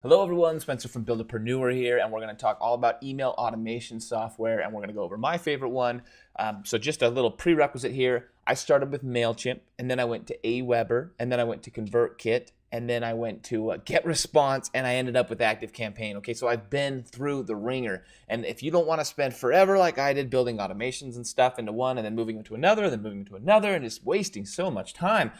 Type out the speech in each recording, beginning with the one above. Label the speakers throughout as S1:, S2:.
S1: Hello everyone, Spencer from Buildapreneur here, and we're going to talk all about email automation software, and we're going to go over my favorite one. So just a little prerequisite here. I started with MailChimp, and then I went to Aweber, and then I went to ConvertKit, and then I went to GetResponse, and I ended up with ActiveCampaign. Okay, so I've been through the ringer, and if you don't want to spend forever like I did building automations and stuff into one, and then moving into another, and then moving into another, and just wasting so much time,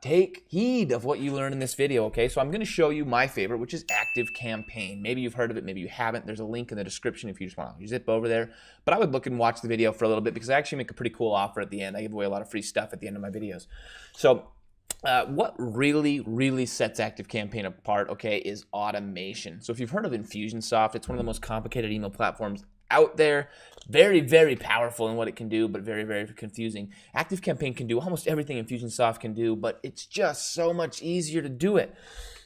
S1: take heed of what you learn in this video, okay? So I'm going to show you my favorite, which is ActiveCampaign. Maybe you've heard of it, maybe you haven't. There's a link in the description if you just want to zip over there. But I would look and watch the video for a little bit because I actually make a pretty cool offer at the end. I give away a lot of free stuff at the end of my videos. So what really sets ActiveCampaign apart, okay, is automation. So if you've heard of Infusionsoft, it's one of the most complicated email platforms out there. Very powerful in what it can do, but very confusing. ActiveCampaign can do almost everything Infusionsoft can do, but it's just so much easier to do it.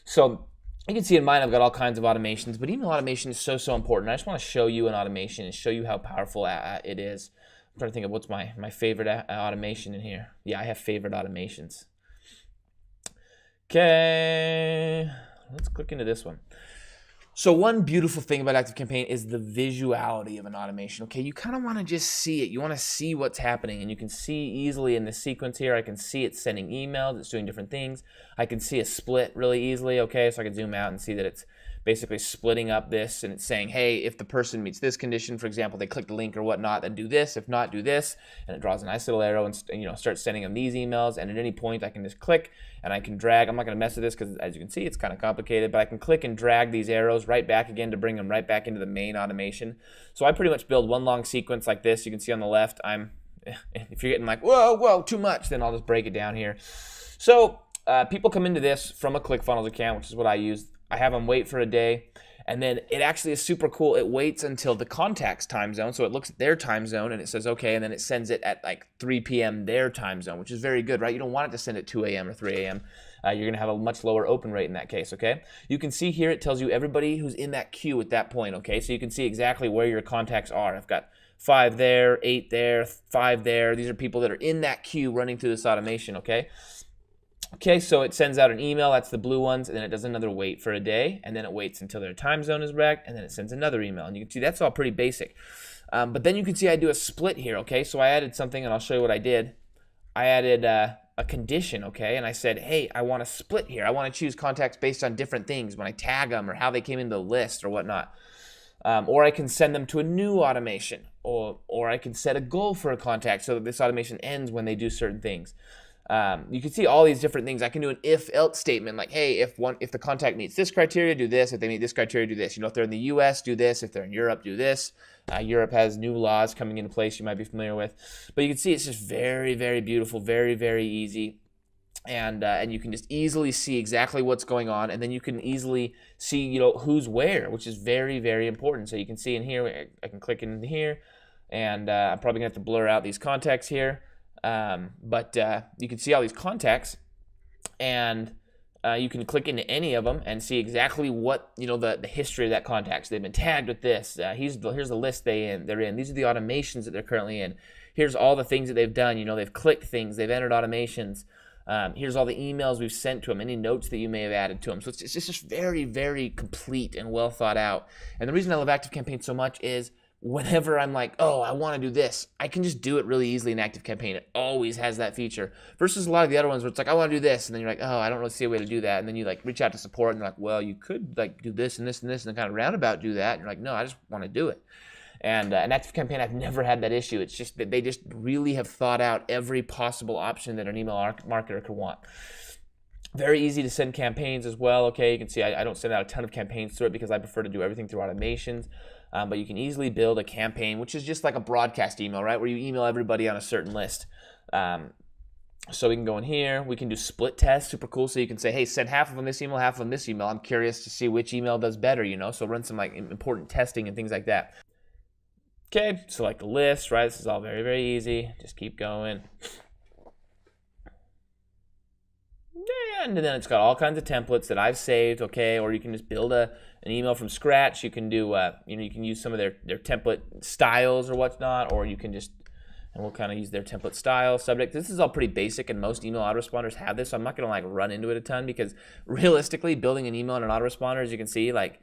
S1: So you can see in mine, I've got all kinds of automations, but email automation is so important. I just want to show you an automation and show you how powerful it is. I'm trying to think of what's my favorite automation in here. Yeah, I have favorite automations. Okay, let's click into this one. So one beautiful thing about ActiveCampaign is the visuality of an automation. Okay, you kind of want to just see it. You want to see what's happening, and you can see easily in the sequence here. I can see it's sending emails. It's doing different things. I can see a split really easily. Okay, so I can zoom out and see that it's basically splitting up this, and it's saying, hey, if the person meets this condition, for example, they click the link or whatnot, then do this. If not, do this. And it draws a nice little arrow and starts sending them these emails. And at any point, I can just click and I can drag. I'm not going to mess with this because, as you can see, it's kind of complicated, but I can click and drag these arrows right back again to bring them right back into the main automation. So I pretty much build one long sequence like this. You can see on the left, if you're getting like, whoa, too much, then I'll just break it down here. So people come into this from a ClickFunnels account, which is what I use. I have them wait for a day, and then it actually is super cool. It waits until the contact's time zone, so it looks at their time zone, and it says, okay, and then it sends it at like 3 p.m. their time zone, which is very good, right? You don't want it to send at 2 a.m. or 3 a.m. You're going to have a much lower open rate in that case, okay? You can see here it tells you everybody who's in that queue at that point, okay? So you can see exactly where your contacts are. I've got 5 there, 8 there, 5 there. These are people that are in that queue running through this automation, okay? Okay, so it sends out an email, that's the blue ones, and then it does another wait for a day, and then it waits until their time zone is back, and then it sends another email. And you can see that's all pretty basic. But then you can see I do a split here, okay? So I added something, and I'll show you what I did. I added a condition, okay? And I said, hey, I want to split here. I want to choose contacts based on different things when I tag them or how they came into the list or whatnot. Or I can send them to a new automation, or I can set a goal for a contact so that this automation ends when they do certain things. You can see all these different things. I can do an if-else statement like, hey, if the contact meets this criteria, do this. If they meet this criteria, do this. If they're in the US, do this. If they're in Europe, do this. Europe has new laws coming into place you might be familiar with. But you can see it's just very beautiful, very easy. And you can just easily see exactly what's going on, and then you can easily see who's where, which is very important. So you can see in here, I can click in here, and I'm probably gonna have to blur out these contacts here. But you can see all these contacts, and you can click into any of them and see exactly what the history of that contact. So they've been tagged with this. Here's the list they're in. These are the automations that they're currently in. Here's all the things that they've done. They've clicked things. They've entered automations. Here's all the emails we've sent to them. Any notes that you may have added to them. So it's just very complete and well thought out. And the reason I love ActiveCampaign so much is, whenever I'm like, oh, I want to do this, I can just do it really easily in ActiveCampaign. It always has that feature. Versus a lot of the other ones where it's like, I want to do this, and then you're like, oh, I don't really see a way to do that. And then you reach out to support, and they're like, well, you could do this and this and this, and then kind of roundabout do that. And you're like, no, I just want to do it. And in ActiveCampaign, I've never had that issue. It's just that they just really have thought out every possible option that an email marketer could want. Very easy to send campaigns as well. Okay, you can see I don't send out a ton of campaigns through it because I prefer to do everything through automations. But you can easily build a campaign, which is just like a broadcast email, right? Where you email everybody on a certain list. So we can go in here. We can do split tests, super cool. So you can say, hey, send half of them this email, half of them this email. I'm curious to see which email does better, So run some important testing and things like that. Okay, select the list, right? This is all very easy. Just keep going. And then it's got all kinds of templates that I've saved, okay? Or you can just build an email from scratch. You can do, you can use some of their template styles or whatnot, or you can just and we'll kind of use their template style, subject. This is all pretty basic, and most email autoresponders have this, so I'm not going to like run into it a ton, because realistically, building an email and an autoresponder, as you can see, like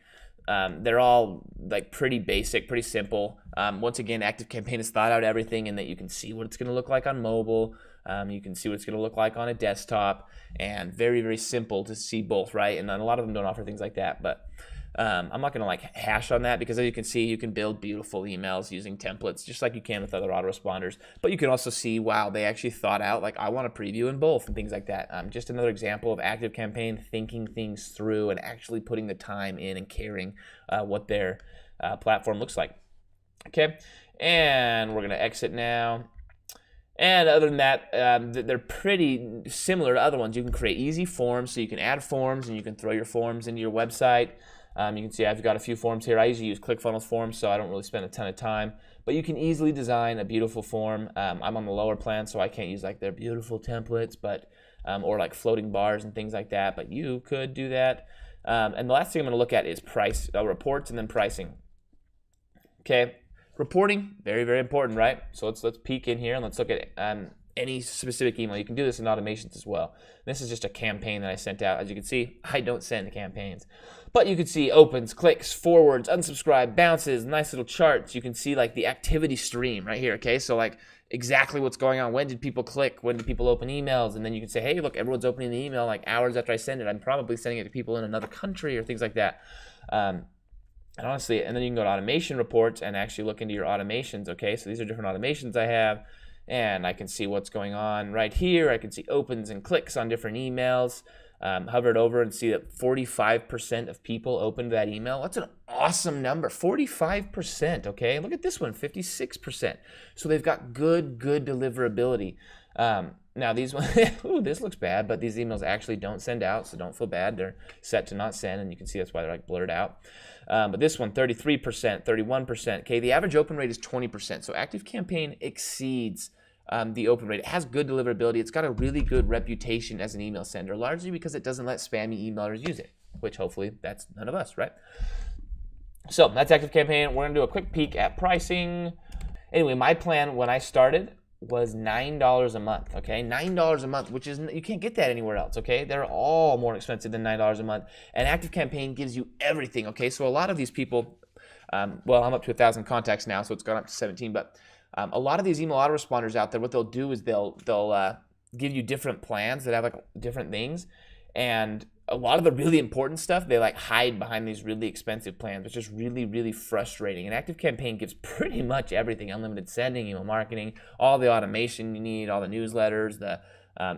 S1: they're all like pretty basic, pretty simple. Once again, ActiveCampaign has thought out everything, and that you can see what it's going to look like on mobile. You can see what it's going to look like on a desktop, and very, very simple to see both, right? And then a lot of them don't offer things like that, but I'm not going to like hash on that, because as you can see, you can build beautiful emails using templates just like you can with other autoresponders. But you can also see, wow, they actually thought out, like, I want a preview in both and things like that. Just another example of ActiveCampaign thinking things through and actually putting the time in and caring what their platform looks like. Okay, and we're going to exit now. And other than that, they're pretty similar to other ones. You can create easy forms, so you can add forms and you can throw your forms into your website. You can see I've got a few forms here. I usually use ClickFunnels forms, so I don't really spend a ton of time. But you can easily design a beautiful form. I'm on the lower plan, so I can't use like their beautiful templates, but or like floating bars and things like that. But you could do that. And the last thing I'm going to look at is price reports, and then pricing. Okay. Reporting, very, very important, right? So let's peek in here and let's look at any specific email. You can do this in automations as well. This is just a campaign that I sent out. As you can see, I don't send campaigns. But you can see opens, clicks, forwards, unsubscribe, bounces, nice little charts. You can see like the activity stream right here, okay? So like exactly what's going on. When did people click? When did people open emails? And then you can say, hey, look, everyone's opening the email like hours after I send it. I'm probably sending it to people in another country or things like that. And honestly, and then you can go to automation reports and actually look into your automations, okay? So these are different automations I have, and I can see what's going on right here. I can see opens and clicks on different emails. Hover it over and see that 45% of people opened that email. That's an awesome number, 45%, okay? Look at this one, 56%. So they've got good deliverability. Now these ones, ooh, this looks bad, but these emails actually don't send out, so don't feel bad. They're set to not send, and you can see that's why they're like blurred out. But this one, 33%, 31%. Okay, the average open rate is 20%. So ActiveCampaign exceeds the open rate. It has good deliverability. It's got a really good reputation as an email sender, largely because it doesn't let spammy emailers use it, which hopefully that's none of us, right? So that's ActiveCampaign. We're gonna do a quick peek at pricing. Anyway, my plan when I started was $9 a month, okay? $9 a month, which is, you can't get that anywhere else, okay? They're all more expensive than $9 a month. And ActiveCampaign gives you everything, okay? So a lot of these people, well, I'm up to 1,000 contacts now, so it's gone up to 17, but a lot of these email autoresponders out there, what they'll do is they'll give you different plans that have like different things, and a lot of the really important stuff, they like hide behind these really expensive plans, which is really, really frustrating. And ActiveCampaign gives pretty much everything: unlimited sending, email marketing, all the automation you need, all the newsletters, the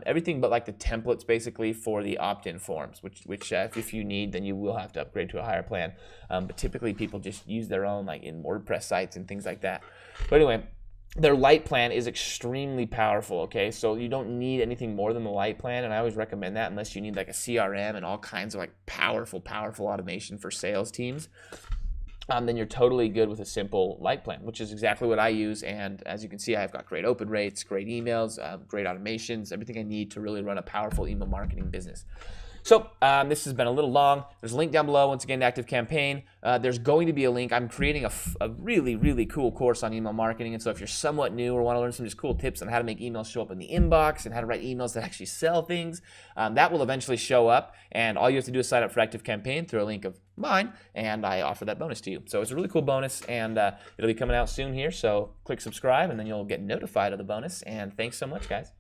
S1: everything but like the templates basically for the opt-in forms, which if you need, then you will have to upgrade to a higher plan. But typically people just use their own, like in WordPress sites and things like that. But anyway, their light plan is extremely powerful, okay? So you don't need anything more than the light plan, and I always recommend that unless you need like a CRM and all kinds of like powerful automation for sales teams. Then you're totally good with a simple light plan, which is exactly what I use. And as you can see, I've got great open rates, great emails, great automations, everything I need to really run a powerful email marketing business. So this has been a little long. There's a link down below, once again, to ActiveCampaign. There's going to be a link. I'm creating a really, really cool course on email marketing. And so if you're somewhat new or want to learn some just cool tips on how to make emails show up in the inbox and how to write emails that actually sell things, that will eventually show up. And all you have to do is sign up for ActiveCampaign through a link of mine, and I offer that bonus to you. So it's a really cool bonus, and it'll be coming out soon here. So click subscribe, and then you'll get notified of the bonus. And thanks so much, guys.